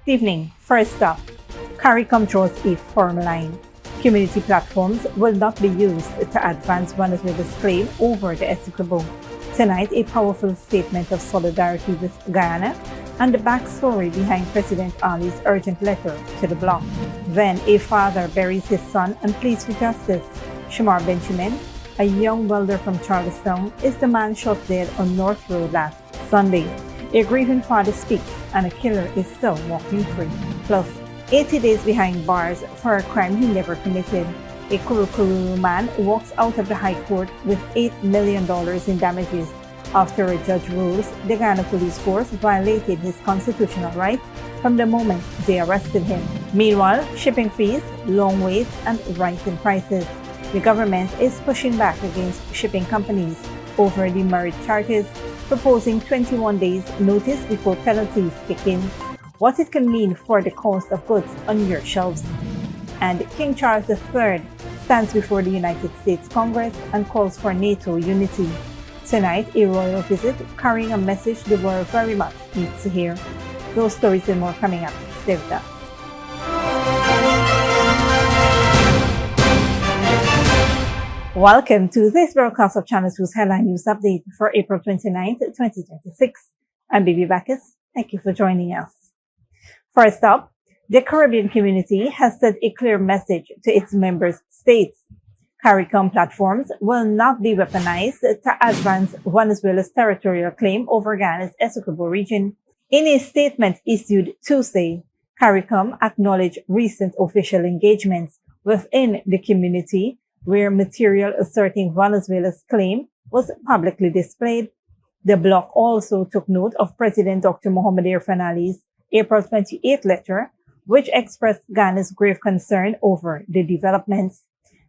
Evening. First up, CARICOM draws a firm line. Community platforms will not be used to advance Venezuela's claim over the Essequibo. Tonight, a powerful statement of solidarity with Guyana and the backstory behind President Ali's urgent letter to the bloc. Then, a father buries his son and pleads for justice. Shemar Benjamin, a young welder from Charlestown, is the man shot dead on North Road last Sunday. A grieving father speaks and a killer is still walking free. Plus, 80 days behind bars for a crime he never committed. A Kuru Kururu man walks out of the High Court with $8 million in damages after a judge rules the Guyana Police Force violated his constitutional rights from the moment they arrested him. Meanwhile, shipping fees, long waits, and rising prices. The government is pushing back against shipping companies over demurrage charges, proposing 21 days notice before penalties kick in. What it can mean for the cost of goods on your shelves. And King Charles III stands before the United States Congress and calls for NATO unity. Tonight, a royal visit carrying a message the world very much needs to hear. Those stories and more coming up. Stay with us. Welcome to this broadcast of Channel 2's Headline News Update for April 29th, 2026. I'm Bibi Bacchus. Thank you for joining us. First up, the Caribbean community has sent a clear message to its member states. CARICOM platforms will not be weaponized to advance Venezuela's territorial claim over Guyana's Essequibo region. In a statement issued Tuesday, CARICOM acknowledged recent official engagements within the community where material asserting Venezuela's claim was publicly displayed. The bloc also took note of President Dr. Mohamed Irfaan Ali's April 28th letter, which expressed Ghana's grave concern over the developments.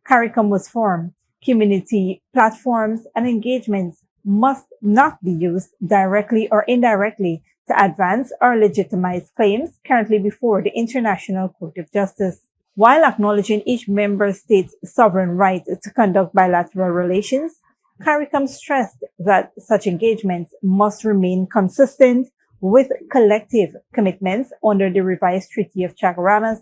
CARICOM was formed. Community platforms and engagements must not be used directly or indirectly to advance or legitimize claims currently before the International Court of Justice. While acknowledging each member state's sovereign right to conduct bilateral relations, CARICOM stressed that such engagements must remain consistent with collective commitments under the revised Treaty of Chaguaramas,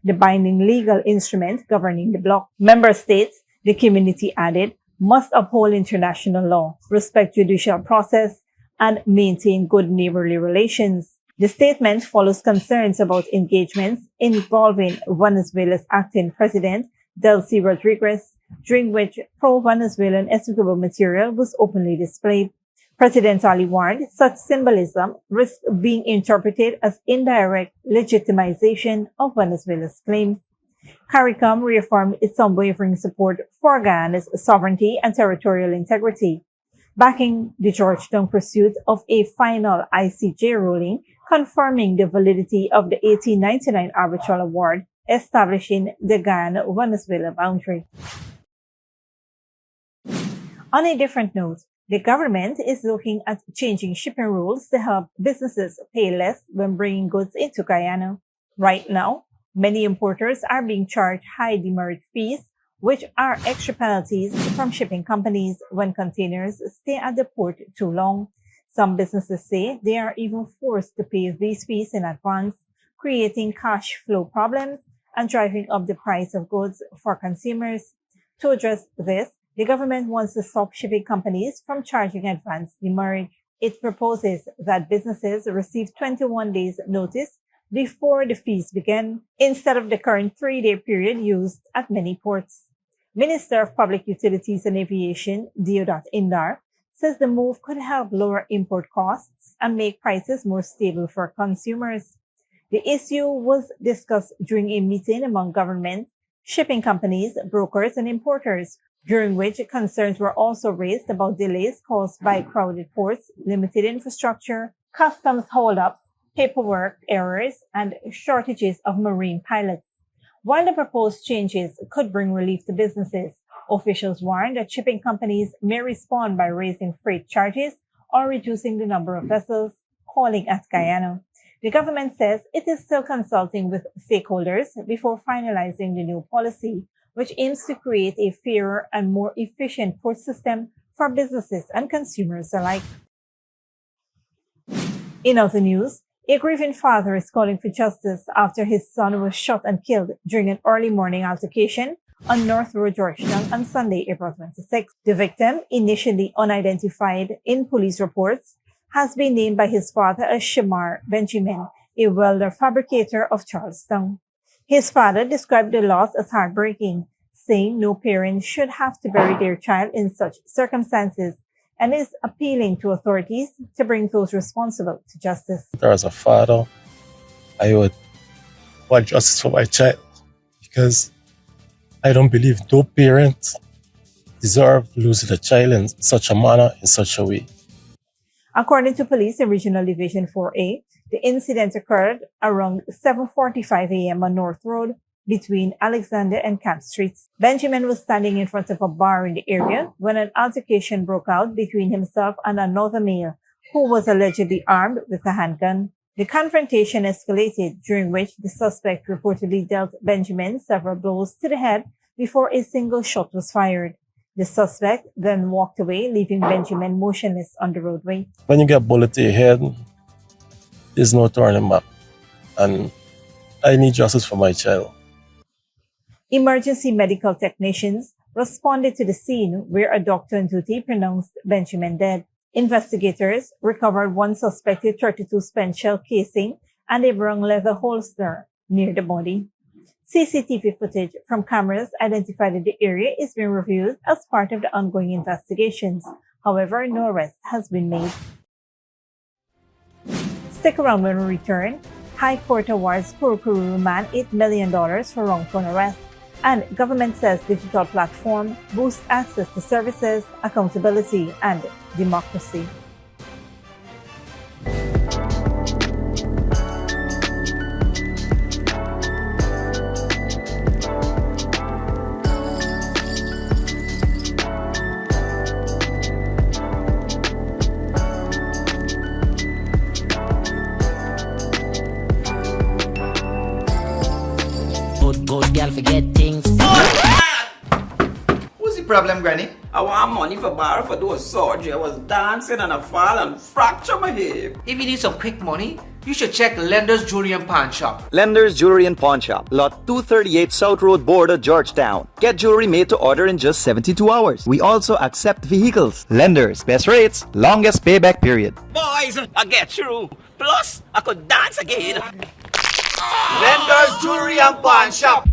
the binding legal instrument governing the bloc. Member states, the community added, must uphold international law, respect judicial process, and maintain good neighborly relations. The statement follows concerns about engagements involving Venezuela's acting president, Delcy Rodriguez, during which pro-Venezuelan Essequibo material was openly displayed. President Ali warned such symbolism risks being interpreted as indirect legitimization of Venezuela's claims. CARICOM reaffirmed its unwavering support for Guyana's sovereignty and territorial integrity, backing the Georgetown pursuit of a final ICJ ruling confirming the validity of the 1899 arbitral award establishing the Guyana-Venezuela boundary. On a different note, the government is looking at changing shipping rules to help businesses pay less when bringing goods into Guyana. Right now, many importers are being charged high demurrage fees, which are extra penalties from shipping companies when containers stay at the port too long. Some businesses say they are even forced to pay these fees in advance, creating cash flow problems and driving up the price of goods for consumers. To address this, the government wants to stop shipping companies from charging advance demurrage. It proposes that businesses receive 21 days notice before the fees begin, instead of the current 3-day period used at many ports. Minister of Public Utilities and Aviation, Deodat Indar, says the move could help lower import costs and make prices more stable for consumers. The issue was discussed during a meeting among government, shipping companies, brokers, and importers, during which concerns were also raised about delays caused by crowded ports, limited infrastructure, customs holdups, paperwork errors, and shortages of marine pilots. While the proposed changes could bring relief to businesses, officials warned that shipping companies may respond by raising freight charges or reducing the number of vessels calling at Guyana. The government says it is still consulting with stakeholders before finalizing the new policy, which aims to create a fairer and more efficient port system for businesses and consumers alike. In other news, A grieving father is calling for justice after his son was shot and killed during an early morning altercation on North Road, Georgetown on Sunday, April 26. The victim, initially unidentified in police reports, has been named by his father as Shemar Benjamin, a welder fabricator of Charlestown. His father described the loss as heartbreaking, saying no parent should have to bury their child in such circumstances, and is appealing to authorities to bring those responsible to justice. As a father, I would want justice for my child because I don't believe no parent deserve losing a child in such a manner, in such a way. According to police in Regional Division 4A, the incident occurred around 7:45 a.m. on North Road between Alexander and Camp Streets. Benjamin was standing in front of a bar in the area when an altercation broke out between himself and another male who was allegedly armed with a handgun. The confrontation escalated, during which the suspect reportedly dealt Benjamin several blows to the head before a single shot was fired. The suspect then walked away, leaving Benjamin motionless on the roadway. When you get a bullet to your head, there's no turning back. And I need justice for my child. Emergency medical technicians responded to the scene where a doctor on duty pronounced Benjamin dead. Investigators recovered one suspected .32 spent shell casing and a brown leather holster near the body. CCTV footage from cameras identified in the area is being reviewed as part of the ongoing investigations. However, no arrest has been made. Stick around when we return. High Court awards Kuru Kururu man $8 million for wrongful arrest. And government says digital platform boosts access to services, accountability, and democracy. Good girl forget things. What's the problem, Granny? I want money for borrow for those surgery. I was dancing and I fall and fracture my hip. If you need some quick money, you should check Lender's Jewelry and Pawn Shop. Lender's Jewelry and Pawn Shop, lot 238 South Road Border, Georgetown. Get jewelry made to order in just 72 hours. We also accept vehicles. Lender's, best rates, longest payback period. Boys, I get through. Plus, I could dance again. Lender's Jewelry and Pawn Shop.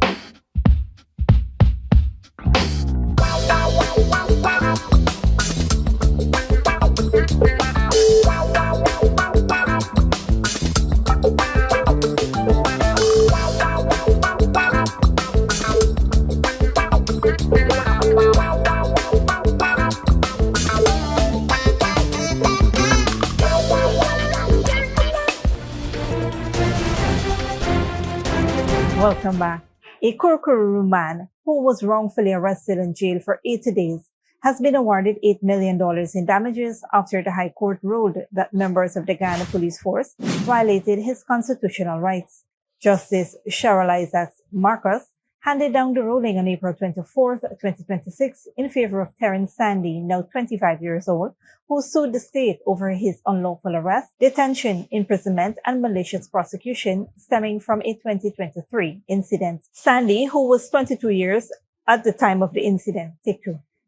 Welcome back. A Kuru Kururu man who was wrongfully arrested and jailed for 80 days has been awarded $8 million in damages after the High Court ruled that members of the Guyana Police Force violated his constitutional rights. Justice Cheryl Isaacs Marcus handed down the ruling on April 24, 2026 in favor of Terrence Sandy, now 25 years old, who sued the state over his unlawful arrest, detention, imprisonment, and malicious prosecution stemming from a 2023 incident. Sandy, who was 22 years at the time of the incident,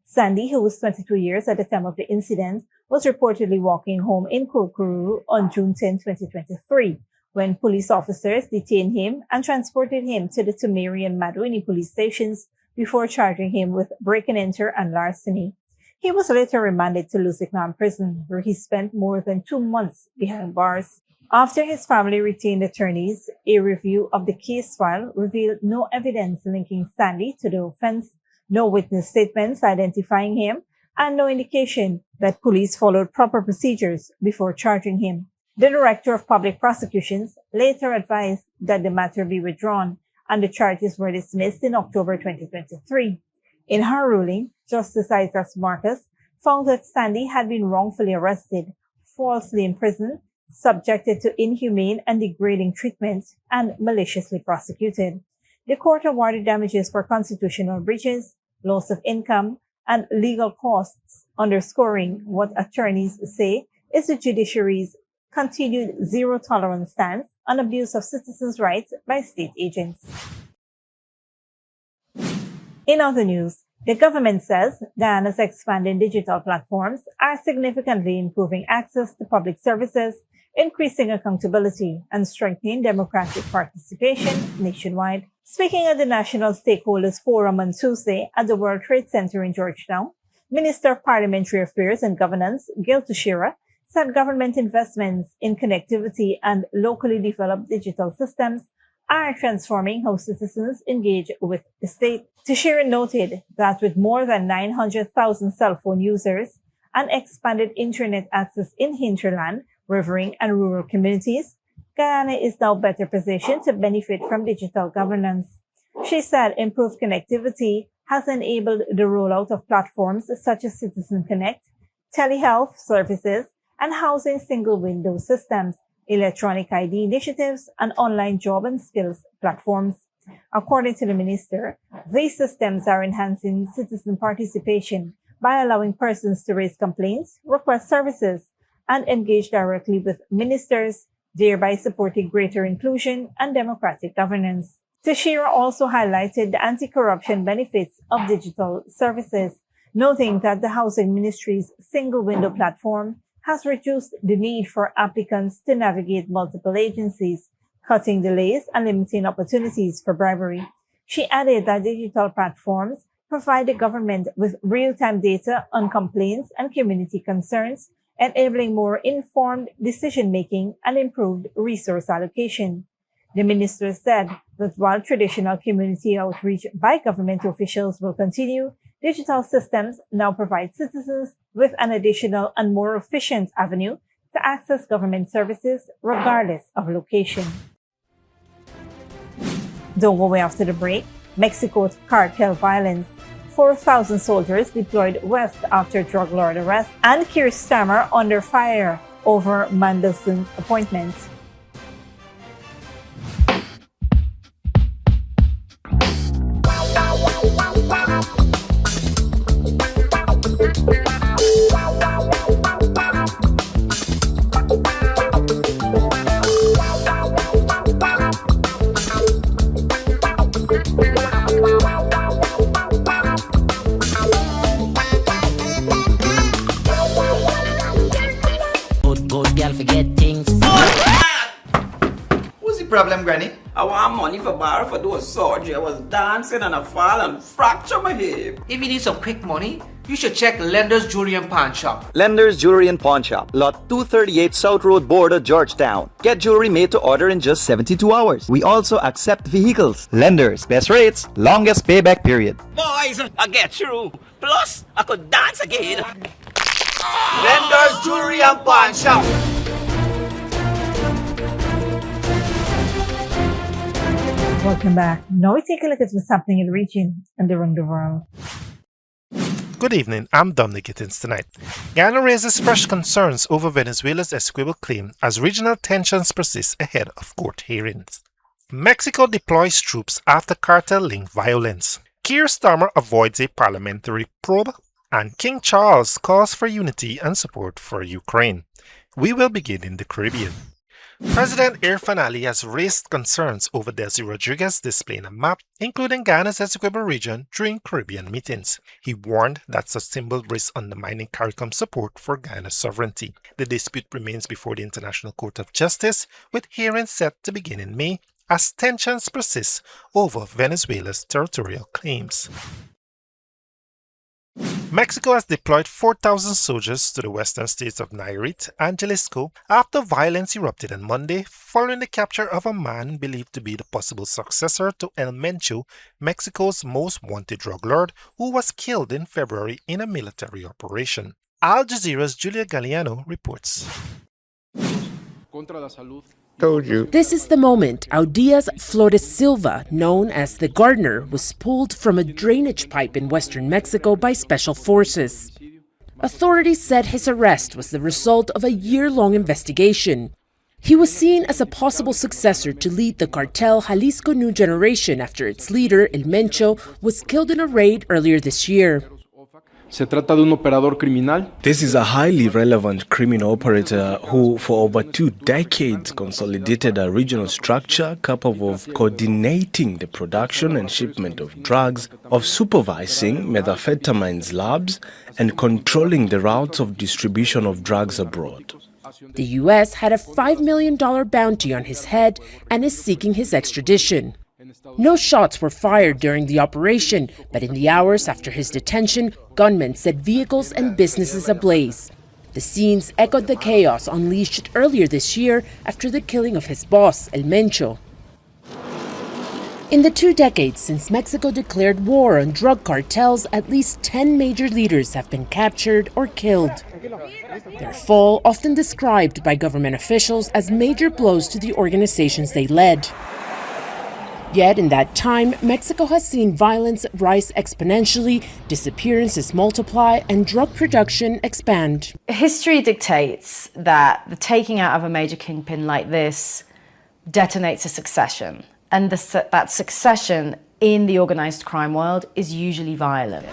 Sandy, who was 22 years at the time of the incident, was reportedly walking home in Kuru Kururu on June 10, 2023, when police officers detained him and transported him to the Tumiri and Maduini police stations before charging him with break and enter and larceny. He was later remanded to Lusignan prison, where he spent more than 2 months behind bars. After his family retained attorneys, a review of the case file revealed no evidence linking Sandy to the offense, no witness statements identifying him, and no indication that police followed proper procedures before charging him. The Director of Public Prosecutions later advised that the matter be withdrawn and the charges were dismissed in October 2023. In her ruling, Justice Isaacs Marcus found that Sandy had been wrongfully arrested, falsely imprisoned, subjected to inhumane and degrading treatment, and maliciously prosecuted. The court awarded damages for constitutional breaches, loss of income, and legal costs, underscoring what attorneys say is the judiciary's continued zero-tolerance stance on abuse of citizens' rights by state agents. In other news, the government says Guyana's expanding digital platforms are significantly improving access to public services, increasing accountability, and strengthening democratic participation nationwide. Speaking at the National Stakeholders Forum on Tuesday at the World Trade Center in Georgetown, Minister of Parliamentary Affairs and Governance, Gil Tushira, said government investments in connectivity and locally developed digital systems are transforming how citizens engage with the state. Tushira noted that with more than 900,000 cell phone users and expanded internet access in hinterland, riverine, and rural communities, Guyana is now better positioned to benefit from digital governance. She said improved connectivity has enabled the rollout of platforms such as Citizen Connect, telehealth services, and housing single-window systems, electronic ID initiatives, and online job and skills platforms. According to the minister, these systems are enhancing citizen participation by allowing persons to raise complaints, request services, and engage directly with ministers, thereby supporting greater inclusion and democratic governance. Tushira also highlighted the anti-corruption benefits of digital services, noting that the Housing Ministry's single-window platform has reduced the need for applicants to navigate multiple agencies, cutting delays and limiting opportunities for bribery. She added that digital platforms provide the government with real-time data on complaints and community concerns, enabling more informed decision-making and improved resource allocation. The minister said that while traditional community outreach by government officials will continue, digital systems now provide citizens with an additional and more efficient avenue to access government services regardless of location. Don't go away after the break. Mexico's cartel violence. 4,000 soldiers deployed west after drug lord arrest, and Keir Starmer under fire over Mandelson's appointment. Good girl forget things. What's the problem, Granny? I want money for borrow for those surgery. I was dancing and I fall and fracture my hip. If you need some quick money, you should check Lender's Jewelry and Pawn Shop. Lender's Jewelry and Pawn Shop, lot 238 South Road Border, Georgetown. Get jewelry made to order in just 72 hours. We also accept vehicles. Lenders, best rates, longest payback period. Boys, I get through. Plus, I could dance again. Lender's Jewelry and Pawn Shop. Welcome back. Now we take a look at what's happening in the region and around the world. Good evening, I'm Dominic Gittins tonight. Guyana raises fresh concerns over Venezuela's Essequibo claim as regional tensions persist ahead of court hearings. Mexico deploys troops after cartel-linked violence. Keir Starmer avoids a parliamentary probe, and King Charles calls for unity and support for Ukraine. We will begin in the Caribbean. President Irfan Ali has raised concerns over Desi Rodriguez displaying a map, including Guyana's Essequibo region, during Caribbean meetings. He warned that such symbols risk undermining CARICOM support for Guyana's sovereignty. The dispute remains before the International Court of Justice, with hearings set to begin in May, as tensions persist over Venezuela's territorial claims. Mexico has deployed 4,000 soldiers to the western states of Nayarit and Jalisco after violence erupted on Monday following the capture of a man believed to be the possible successor to El Mencho, Mexico's most wanted drug lord, who was killed in February in a military operation. Al Jazeera's Julia Galliano reports. Told you. This is the moment Audias Flores Silva, known as the gardener, was pulled from a drainage pipe in western Mexico by special forces. Authorities said his arrest was the result of a year-long investigation. He was seen as a possible successor to lead the cartel Jalisco New Generation after its leader, El Mencho, was killed in a raid earlier this year. Se trata de un operador criminal. This is a highly relevant criminal operator who, for over 2 decades, consolidated a regional structure capable of coordinating the production and shipment of drugs, of supervising methamphetamines labs, and controlling the routes of distribution of drugs abroad. The U.S. had a $5 million bounty on his head and is seeking his extradition. No shots were fired during the operation, but in the hours after his detention, gunmen set vehicles and businesses ablaze. The scenes echoed the chaos unleashed earlier this year after the killing of his boss, El Mencho. In the 2 decades since Mexico declared war on drug cartels, at least 10 major leaders have been captured or killed. Their fall often described by government officials as major blows to the organizations they led. Yet in that time, Mexico has seen violence rise exponentially, disappearances multiply, and drug production expand. History dictates that the taking out of a major kingpin like this detonates a succession. And that succession in the organized crime world is usually violent.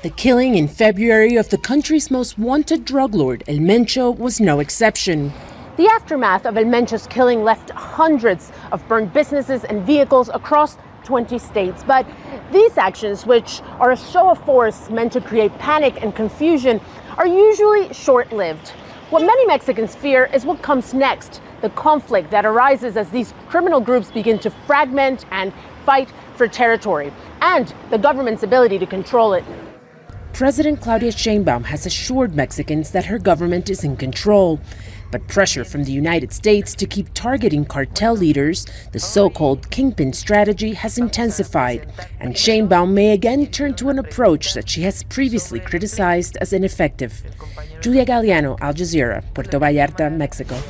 The killing in February of the country's most wanted drug lord, El Mencho, was no exception. The aftermath of El Mencho's killing left hundreds of burned businesses and vehicles across 20 states. But these actions, which are a show of force meant to create panic and confusion, are usually short-lived. What many Mexicans fear is what comes next, the conflict that arises as these criminal groups begin to fragment and fight for territory, and the government's ability to control it. President Claudia Sheinbaum has assured Mexicans that her government is in control. But pressure from the United States to keep targeting cartel leaders, the so-called kingpin strategy, has intensified, and Sheinbaum may again turn to an approach that she has previously criticized as ineffective. Julia Galliano, Al Jazeera, Puerto Vallarta, Mexico.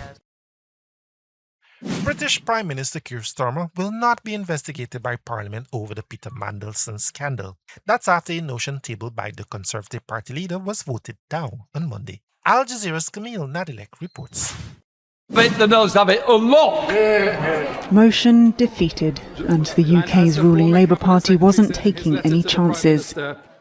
British Prime Minister Keir Starmer will not be investigated by Parliament over the Peter Mandelson scandal. That's after a motion tabled by the Conservative Party leader was voted down on Monday. Al Jazeera's Camille Nadilek reports. Motion defeated, and the UK's ruling Labour Party wasn't taking any chances.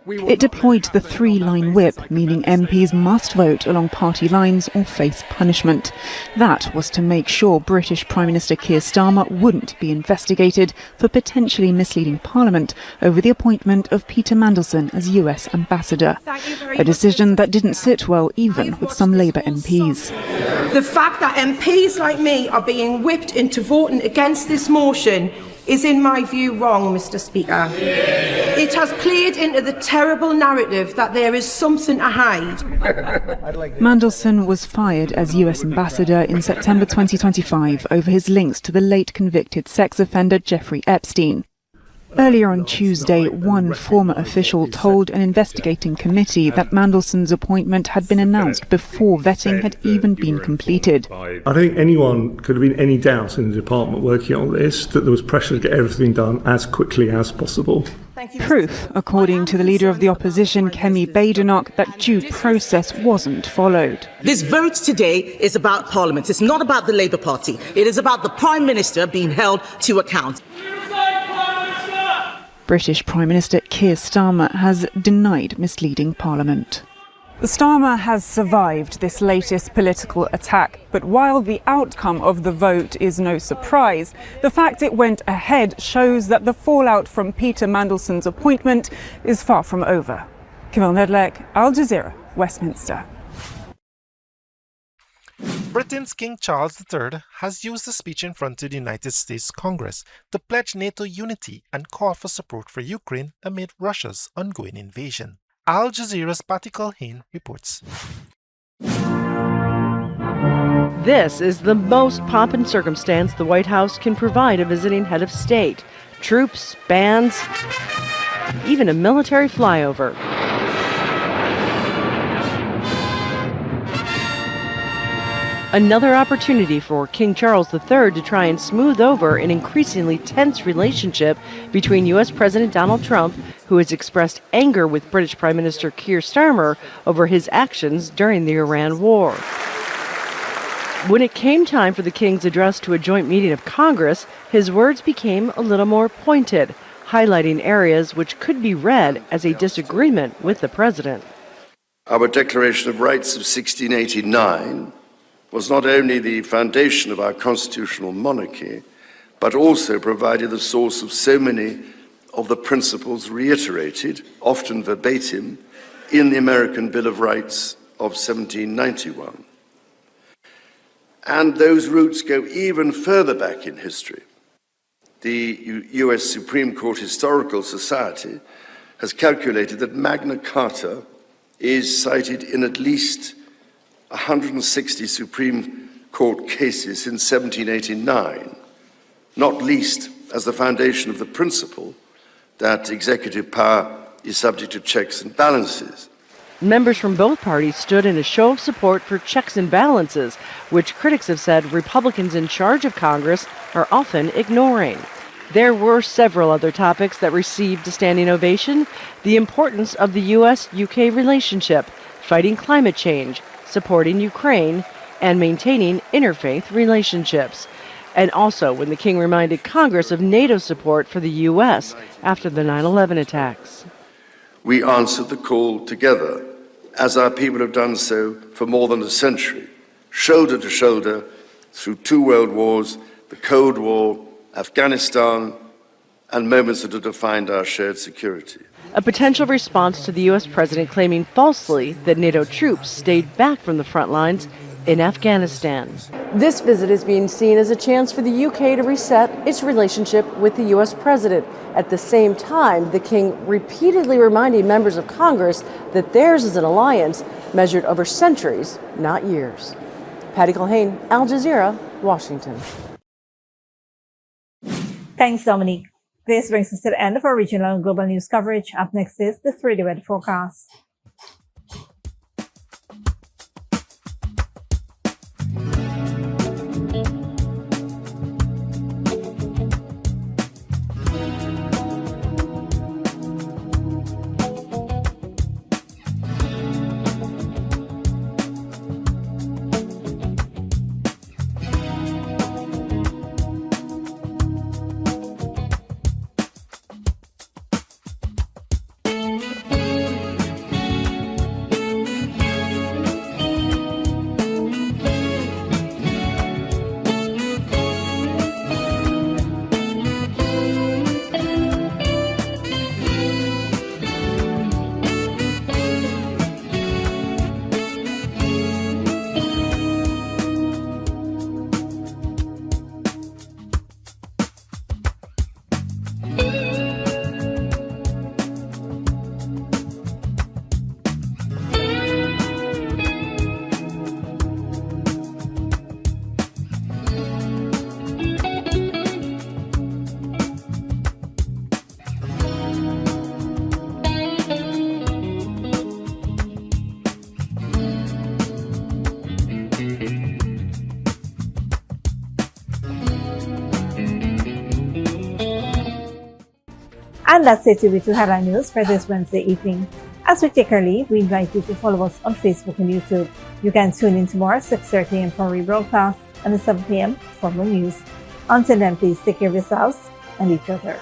It deployed the 3-line whip, meaning MPs must vote along party lines or face punishment. That was to make sure British Prime Minister Keir Starmer wouldn't be investigated for potentially misleading Parliament over the appointment of Peter Mandelson as US ambassador. A decision that didn't sit well even with some Labour MPs. The fact that MPs like me are being whipped into voting against this motion is, in my view, wrong, Mr. Speaker. It has played into the terrible narrative that there is something to hide. Mandelson was fired as US ambassador in September 2025 over his links to the late convicted sex offender Jeffrey Epstein. Earlier on Tuesday, one former official told an investigating committee that Mandelson's appointment had been announced before vetting had even been completed. I don't think anyone could have been any doubt in the department working on this that there was pressure to get everything done as quickly as possible. Proof, according to the leader of the opposition, Kemi Badenoch, that due process wasn't followed. This vote today is about Parliament. It's not about the Labour Party. It is about the Prime Minister being held to account. British Prime Minister Keir Starmer has denied misleading Parliament. Starmer has survived this latest political attack, but while the outcome of the vote is no surprise, the fact it went ahead shows that the fallout from Peter Mandelson's appointment is far from over. Camille Nedlek, Al Jazeera, Westminster. Britain's King Charles III has used a speech in front of the United States Congress to pledge NATO unity and call for support for Ukraine amid Russia's ongoing invasion. Al Jazeera's Patty Culhane reports. This is the most pomp and circumstance the White House can provide a visiting head of state. Troops, bands, even a military flyover. Another opportunity for King Charles III to try and smooth over an increasingly tense relationship between U.S. President Donald Trump, who has expressed anger with British Prime Minister Keir Starmer over his actions during the Iran war. When it came time for the King's address to a joint meeting of Congress, his words became a little more pointed, highlighting areas which could be read as a disagreement with the president. Our Declaration of Rights of 1689 was not only the foundation of our constitutional monarchy, but also provided the source of so many of the principles reiterated, often verbatim, in the American Bill of Rights of 1791. And those roots go even further back in history. The US Supreme Court Historical Society has calculated that Magna Carta is cited in at least 160 Supreme Court cases since 1789, not least as the foundation of the principle that executive power is subject to checks and balances. Members from both parties stood in a show of support for checks and balances, which critics have said Republicans in charge of Congress are often ignoring. There were several other topics that received a standing ovation: the importance of the U.S.-UK relationship, fighting climate change, supporting Ukraine, and maintaining interfaith relationships. And also when the King reminded Congress of NATO support for the U.S. after the 9/11 attacks. We answered the call together, as our people have done so for more than a century, shoulder to shoulder, through 2 world wars, the Cold War, Afghanistan, and moments that have defined our shared security. A potential response to the U.S. president claiming falsely that NATO troops stayed back from the front lines in Afghanistan. This visit is being seen as a chance for the UK to reset its relationship with the U.S. president. At the same time, the king repeatedly reminding members of Congress that theirs is an alliance measured over centuries, not years. Patty Culhane, Al Jazeera, Washington. Thanks, Dominique. This brings us to the end of our regional and global news coverage. Up next is the 3-day weather forecast. And that's it with Headline News for this Wednesday evening. As we take our leave, we invite you to follow us on Facebook and YouTube. You can tune in tomorrow at 6:30 a.m. for rebroadcast and at 7 p.m. for more news. Until then, please take care of yourselves and each other.